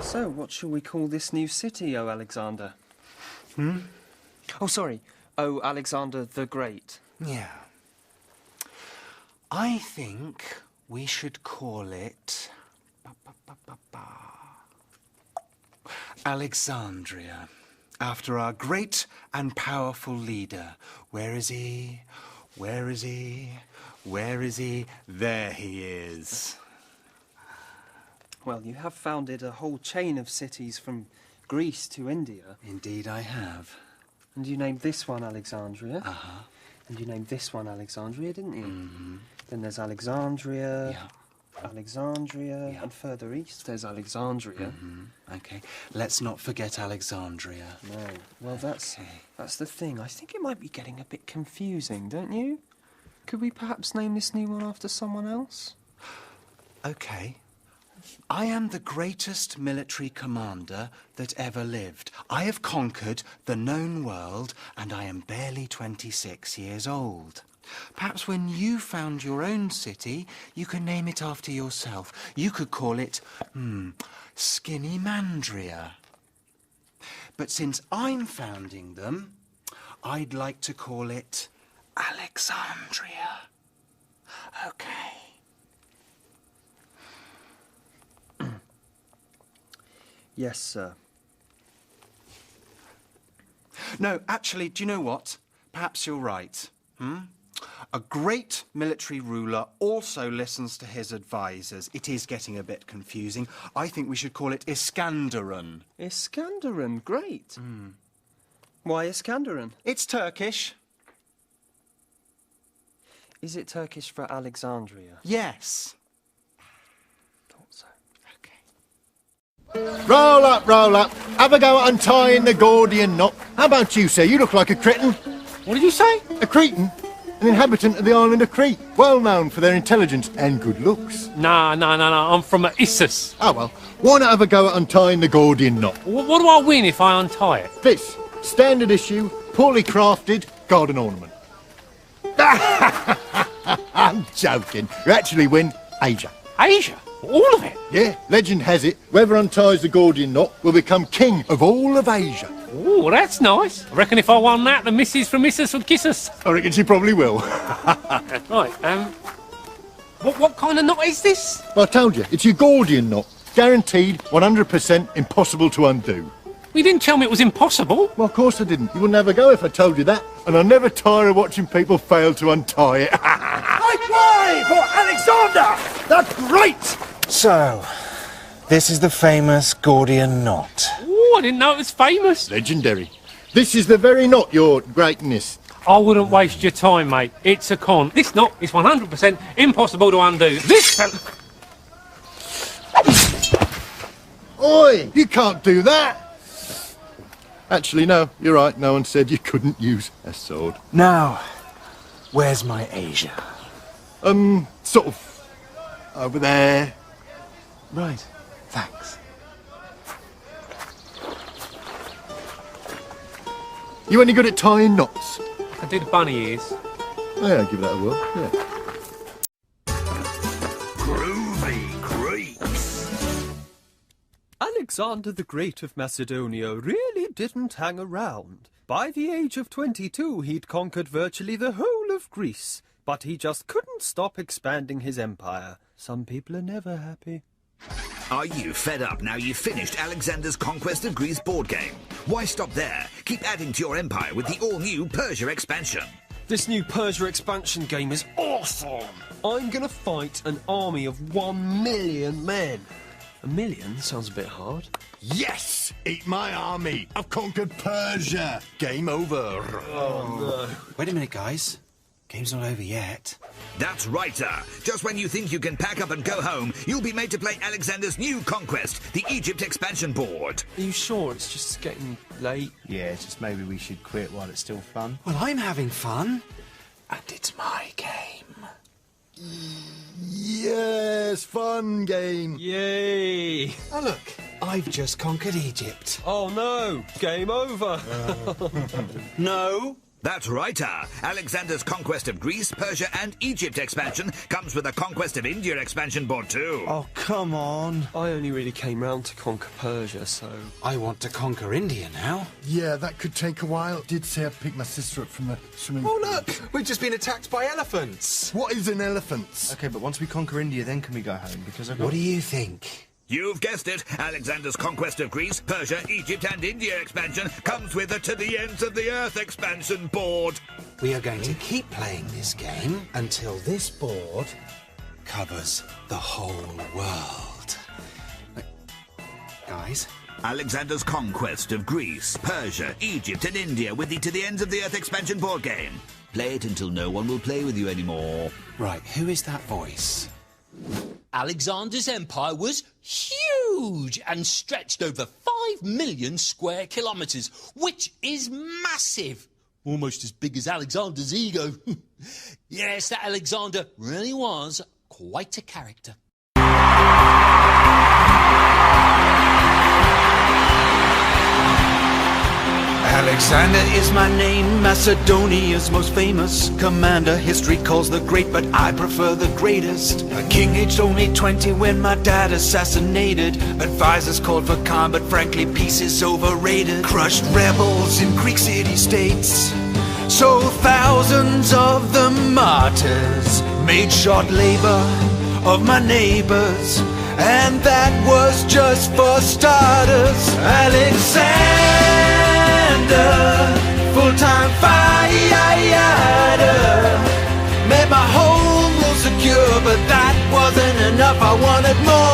So, what shall we call this new city, O Alexander? Oh, sorry. O Alexander the Great. Yeah. I think we should call it... Alexandria, after our great and powerful leader. Where is he? Where is he? Where is he? There he is. Well, you have founded a whole chain of cities from Greece to India. Indeed I have. And you named this one Alexandria. Uh-huh. And you named this one Alexandria, didn't you? Mm-hmm. Then there's Alexandria. Yeah. Alexandria, Yeah. and further east there's Alexandria. Mm-hmm. Okay, let's not forget Alexandria. No, well that's the thing. I think it might be getting a bit confusing, don't you? Could we perhaps name this new one after someone else? Okay. I am the greatest military commander that ever lived. I have conquered the known world, and I am barely 26 years old. Perhaps when you found your own city, you can name it after yourself. You could call it, Skinny Mandria. But since I'm founding them, I'd like to call it Alexandria. Okay. Yes, sir. No, actually, do you know what? Perhaps you're right. A great military ruler also listens to his advisors. It is getting a bit confusing. I think we should call it Iskandaran. Iskandaran, great. Why Iskandaran? It's Turkish. Is it Turkish for Alexandria? Yes. Thought so. Okay. Roll up, roll up. Have a go at untying the Gordian knot. How about you, sir? You look like a Cretan. What did you say? A Cretan? An inhabitant of the island of Crete. Well known for their intelligence and good looks. Nah, I'm from Issus. Oh, well. Why not have a go at untying the Gordian knot? What do I win if I untie it? This. Standard issue, poorly crafted, garden ornament. I'm joking. You actually win Asia. Asia? All of it? Yeah, legend has it, whoever unties the Gordian knot will become king of all of Asia. Ooh, that's nice. I reckon if I won that, the missus from Issus would kiss us. I reckon she probably will. Right, what kind of knot is this? I told you, it's your Gordian knot. Guaranteed 100% impossible to undo. You didn't tell me it was impossible. Well, of course I didn't. You wouldn't have a go if I told you that. And I never tire of watching people fail to untie it. High five for Alexander the Great! So, this is the famous Gordian knot. Ooh, I didn't know it was famous. Legendary. This is the very knot, your greatness. I wouldn't waste your time, mate. It's a con. This knot is 100% impossible to undo. This fella... Oi, you can't do that. Actually, no, you're right. No one said you couldn't use a sword. Now, where's my Asia? Sort of over there. Right, thanks. You any good at tying knots? I do the bunny ears. Yeah, I'll give that a whirl, yeah. Groovy Greeks. Alexander the Great of Macedonia really didn't hang around. By the age of 22, he'd conquered virtually the whole of Greece, but he just couldn't stop expanding his empire. Some people are never happy. Are you fed up now you've finished Alexander's Conquest of Greece board game? Why stop there? Keep adding to your empire with the all-new Persia expansion. This new Persia expansion game is awesome! I'm gonna fight an army of 1 million men. 1 million sounds a bit hard. Yes! Eat my army! I've conquered Persia! Game over! Oh no. Wait a minute, guys. Game's not over yet. That's right, sir. Just when you think you can pack up and go home, you'll be made to play Alexander's new conquest, the Egypt expansion board. Are you sure it's just getting late? Yeah, just maybe we should quit while it's still fun. Well, I'm having fun. And it's my game. Yes, fun game. Yay! Oh, look. I've just conquered Egypt. Oh no! Game over! No, That's right, Alexander's Conquest of Greece, Persia and Egypt expansion comes with a Conquest of India expansion board too. Oh, come on. I only really came round to conquer Persia, so... I want to conquer India now. Yeah, that could take a while. Did say I'd pick my sister up from the swimming pool. Oh, look! We've just been attacked by elephants. What is an elephant? Okay, but once we conquer India, then can we go home? Because I've got... What do you think? You've guessed it, Alexander's Conquest of Greece, Persia, Egypt and India expansion comes with a To the Ends of the Earth expansion board. We are going to keep playing this game until this board covers the whole world. Guys? Alexander's Conquest of Greece, Persia, Egypt and India with the To the Ends of the Earth expansion board game. Play it until no one will play with you anymore. Right, who is that voice? Alexander's empire was huge and stretched over 5 million square kilometres, which is massive. Almost as big as Alexander's ego. Yes, that Alexander really was quite a character. Alexander is my name, Macedonia's most famous commander. History calls the great, but I prefer the greatest. A king aged only 20 when my dad assassinated. Advisors called for calm, but frankly peace is overrated. Crushed rebels in Greek city-states, so thousands of the martyrs made short labor of my neighbors, and that was just for starters. Full-time fighter, made my home real secure, but that wasn't enough. I wanted more.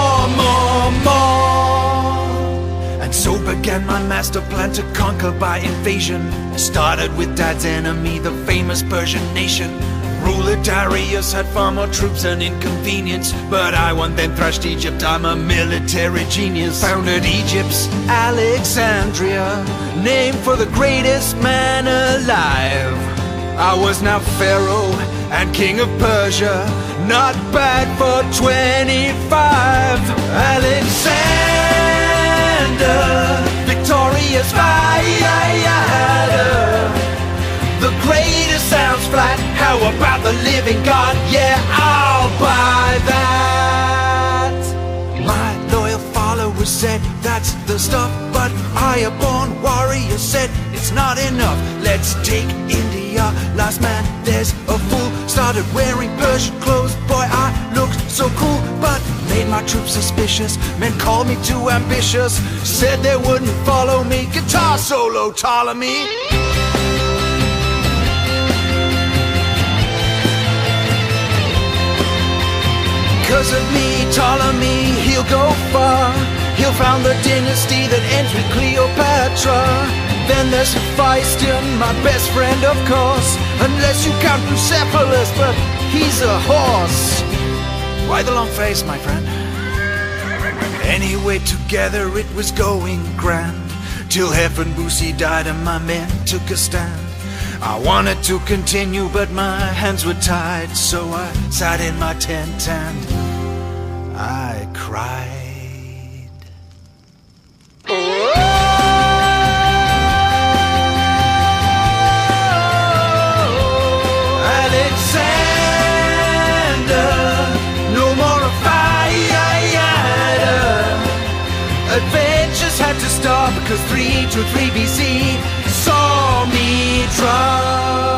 And so began my master plan to conquer by invasion. Started with Dad's enemy, the famous Persian nation. Ruler Darius had far more troops and inconvenience, but I won, then thrashed Egypt. I'm a military genius. Founded Egypt's Alexandria, named for the greatest man alive. I was now Pharaoh and king of Persia, not bad for 25. Alexander, victorious fighter. The greatest sounds flat. How about the living God? Yeah, I'll buy that. My loyal followers said that's the stuff, but I, a born warrior, said it's not enough. Let's take India. Last man, there's a fool. Started wearing Persian clothes. Boy, I looked so cool, but made my troops suspicious. Men called me too ambitious. Said they wouldn't follow me. Guitar solo, Ptolemy. 'Cause of me, Ptolemy, he'll go far. He'll found the dynasty that ends with Cleopatra. Then there's Hephaestion, my best friend, of course. Unless you count Bucephalus, but he's a horse. Why the long face, my friend? Anyway, together it was going grand, till Busi died and my men took a stand. I wanted to continue, but my hands were tied, so I sat in my tent and I cried. Alexander, no more a fighter. Adventures had to stop, because 323 BC saw me drop.